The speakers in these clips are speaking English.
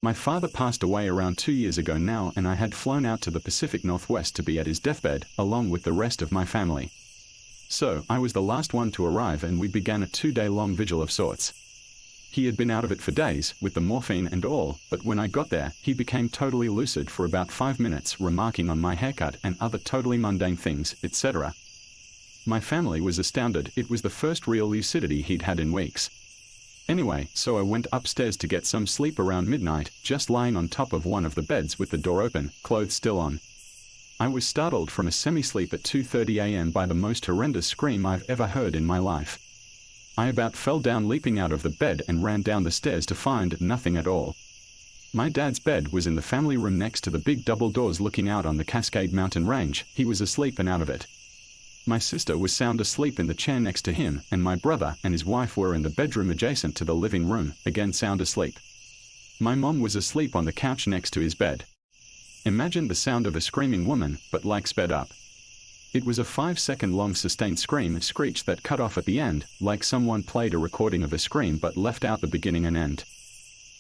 My father passed away around 2 years ago now, and I had flown out to the Pacific Northwest to be at his deathbed, along with the rest of my family. So, I was the last one to arrive, and we began a 2-day-long vigil of sorts. He had been out of it for days, with the morphine and all, but when I got there, he became totally lucid for about 5 minutes, remarking on my haircut and other totally mundane things, etc. My family was astounded. It was the first real lucidity he'd had in weeks. Anyway, so I went upstairs to get some sleep around midnight, just lying on top of one of the beds with the door open, clothes still on. I was startled from a semi-sleep at 2:30 a.m. by the most horrendous scream I've ever heard in my life. I about fell down leaping out of the bed and ran down the stairs to find nothing at all. My dad's bed was in the family room next to the big double doors looking out on the Cascade Mountain Range. He was asleep and out of it. My sister was sound asleep in the chair next to him, and my brother and his wife were in the bedroom adjacent to the living room, again sound asleep. My mom was asleep on the couch next to his bed. Imagine the sound of a screaming woman, but like sped up. It was a 5-second long sustained screech that cut off at the end, like someone played a recording of a scream but left out the beginning and end.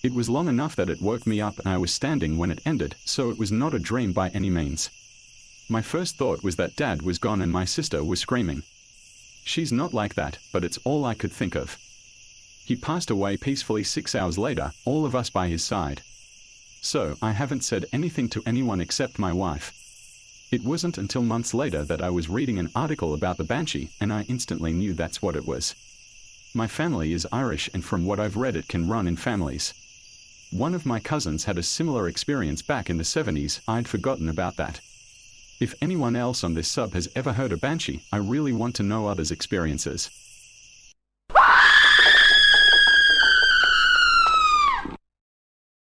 It was long enough that it woke me up, and I was standing when it ended, so it was not a dream by any means. My first thought was that Dad was gone and my sister was screaming. She's not like that, but it's all I could think of. He passed away peacefully 6 hours later, all of us by his side. So, I haven't said anything to anyone except my wife. It wasn't until months later that I was reading an article about the Banshee, and I instantly knew that's what it was. My family is Irish, and from what I've read, it can run in families. One of my cousins had a similar experience back in the 70s. I'd forgotten about that. If anyone else on this sub has ever heard a Banshee, I really want to know others' experiences.